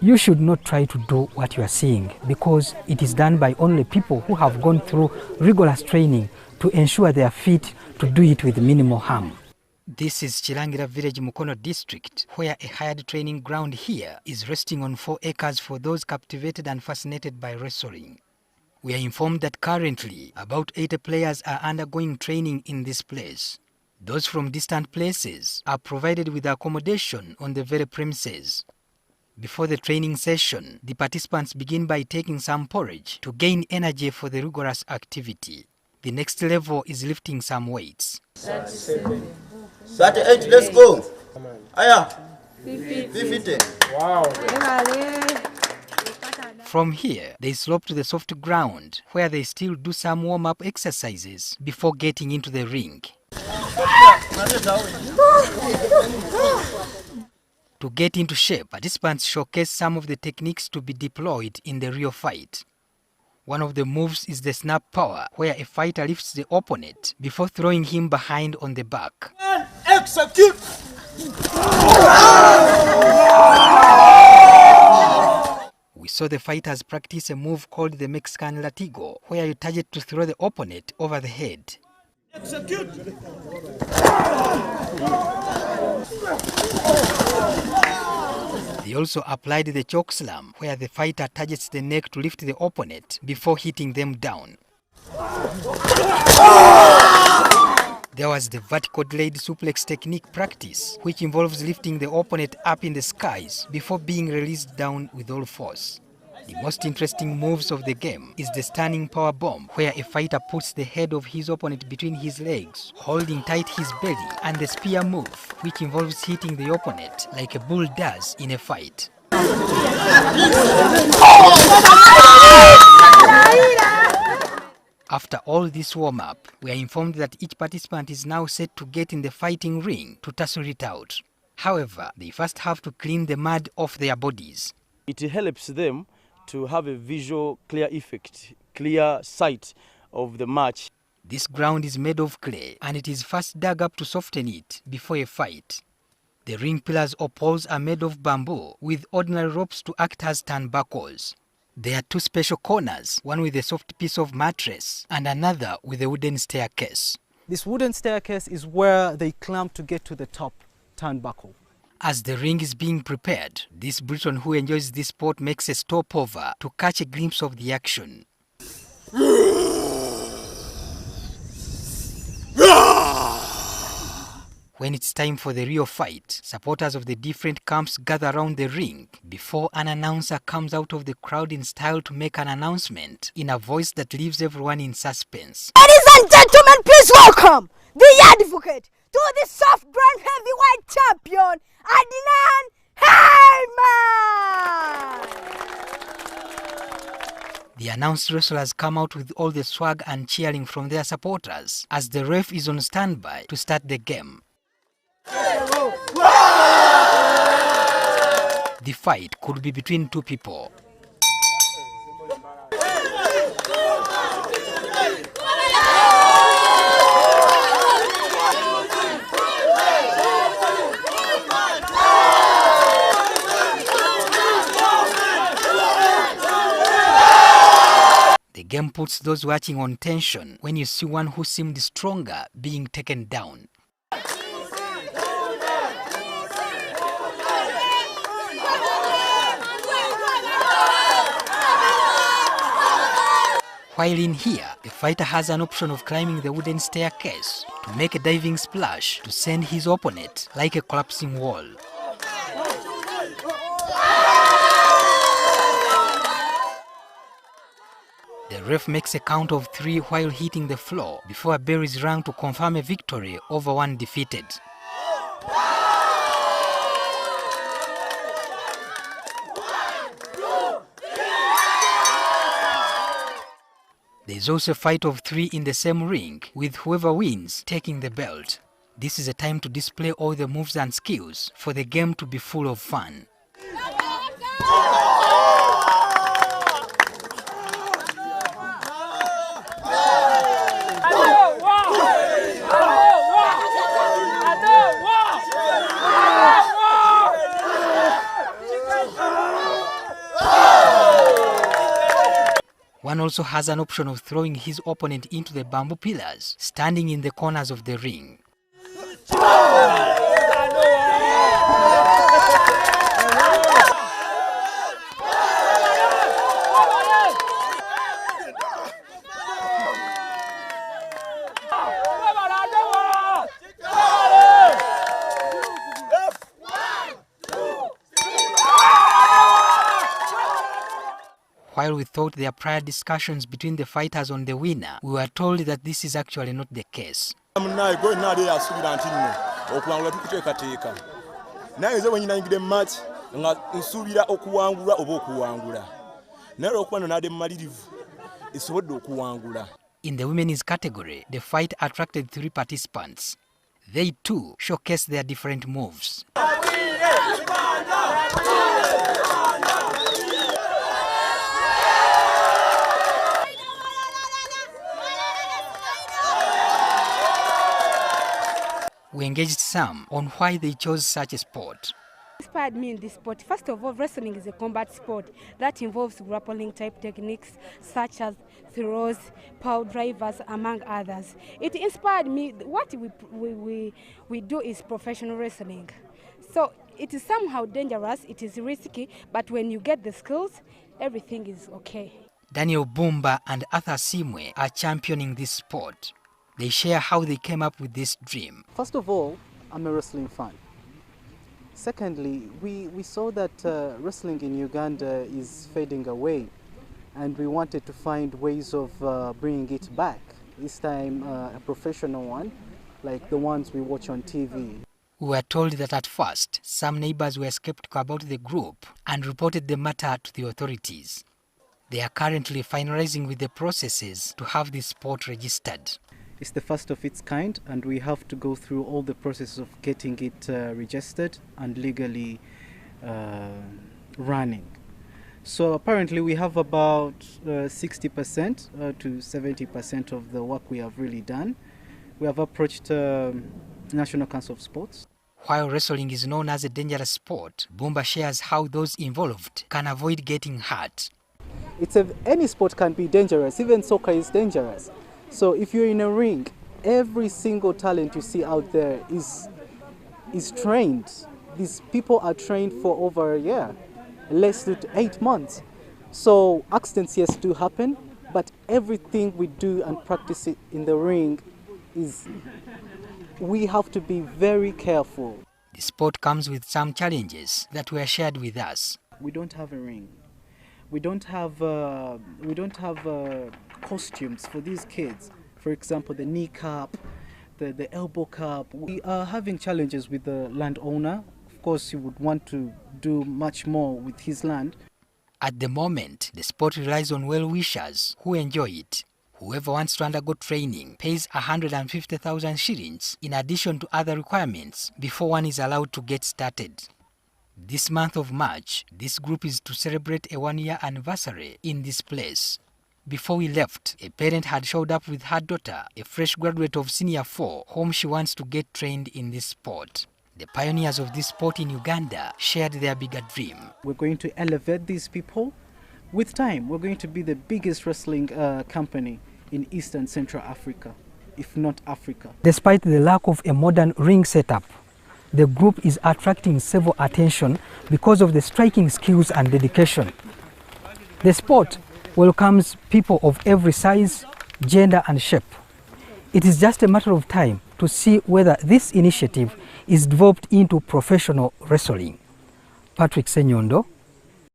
You should not try to do what you are seeing, because it is done by only people who have gone through rigorous training to ensure they are fit to do it with minimal harm. This is Chirangira Village, Mukono district, where a hired training ground here is resting on 4 acres for those captivated and fascinated by wrestling. We are informed that currently about 80 players are undergoing training in this place. Those from distant places are provided with accommodation on the very premises. Before the training session, the participants begin by taking some porridge to gain energy for the rigorous activity. The next level is lifting some weights. 38, let's go. Aya. 50. Wow. From here, they slope to the soft ground, where they still do some warm-up exercises before getting into the ring. To get into shape, participants showcase some of the techniques to be deployed in the real fight. One of the moves is the snap power, where a fighter lifts the opponent before throwing him behind on the back. Execute! We saw the fighters practice a move called the Mexican latigo, where you target to throw the opponent over the head. Execute! They also applied the choke slam, where the fighter targets the neck to lift the opponent before hitting them down. There was the vertical delayed suplex technique practice, which involves lifting the opponent up in the skies before being released down with all force. The most interesting moves of the game is the stunning power bomb, where a fighter puts the head of his opponent between his legs, holding tight his belly, and the spear move, which involves hitting the opponent like a bull does in a fight. After all this warm-up, we are informed that each participant is now set to get in the fighting ring to tussle it out. However, they first have to clean the mud off their bodies. It helps them to have a visual clear effect, clear sight of the match. This ground is made of clay, and it is first dug up to soften it before a fight. The ring pillars or poles are made of bamboo with ordinary ropes to act as turnbuckles. There are 2 special corners, one with a soft piece of mattress and another with a wooden staircase. This wooden staircase is where they climb to get to the top turnbuckle. As the ring is being prepared, this Briton who enjoys this sport makes a stopover to catch a glimpse of the action. When it's time for the real fight, supporters of the different camps gather around the ring before an announcer comes out of the crowd in style to make an announcement in a voice that leaves everyone in suspense. Ladies and gentlemen, please welcome the advocate to the soft brand heavyweight champion, Adnan Herman! The announced wrestlers come out with all the swag and cheering from their supporters as the ref is on standby to start the game. The fight could be between 2 people. The game puts those watching on tension when you see one who seemed stronger being taken down. While in here, the fighter has an option of climbing the wooden staircase to make a diving splash to send his opponent like a collapsing wall. The ref makes a count of 3 while hitting the floor before a bell is rung to confirm a victory over one defeated. There is also a fight of 3 in the same ring, with whoever wins taking the belt. This is a time to display all the moves and skills for the game to be full of fun. One also has an option of throwing his opponent into the bamboo pillars, standing in the corners of the ring. While we thought there were prior discussions between the fighters on the winner, we were told that this is actually not the case. In the women's category, the fight attracted 3 participants. They too showcased their different moves. We engaged some on why they chose such a sport. Inspired me in this sport. First of all, wrestling is a combat sport that involves grappling type techniques such as throws, power drivers, among others. It inspired me. What we do is professional wrestling. So it is somehow dangerous, it is risky, but when you get the skills, everything is okay. Daniel Bumba and Arthur Simwe are championing this sport. They share how they came up with this dream. First of all, I'm a wrestling fan. Secondly, we saw that wrestling in Uganda is fading away, and we wanted to find ways of bringing it back. This time a professional one, like the ones we watch on TV. We were told that at first, some neighbors were skeptical about the group and reported the matter to the authorities. They are currently finalizing with the processes to have this sport registered. It's the first of its kind, and we have to go through all the process of getting it registered and legally running. So apparently we have about 60% to 70% of the work we have really done. We have approached National Council of Sports. While wrestling is known as a dangerous sport, Bumba shares how those involved can avoid getting hurt. Any sport can be dangerous, even soccer is dangerous. So if you're in a ring, every single talent you see out there is trained. These people are trained for over a year, less than 8 months. So accidents, yes, do happen, but everything we do and practice it in the ring we have to be very careful. The sport comes with some challenges that were shared with us. We don't have a ring. We don't have costumes for these kids. For example, the knee cap, the elbow cap. We are having challenges with the landowner. Of course, he would want to do much more with his land. At the moment, the sport relies on well-wishers who enjoy it. Whoever wants to undergo training pays 150,000 shillings in addition to other requirements before one is allowed to get started. This month of March, this group is to celebrate a 1-year anniversary in this place. Before we left, a parent had showed up with her daughter, a fresh graduate of Senior 4, whom she wants to get trained in this sport. The pioneers of this sport in Uganda shared their bigger dream. We're going to elevate these people. With time, we're going to be the biggest wrestling company in East and Central Africa, if not Africa. Despite the lack of a modern ring setup, the group is attracting several attention because of the striking skills and dedication. The sport welcomes people of every size, gender and shape. It is just a matter of time to see whether this initiative is developed into professional wrestling. Patrick Senyondo,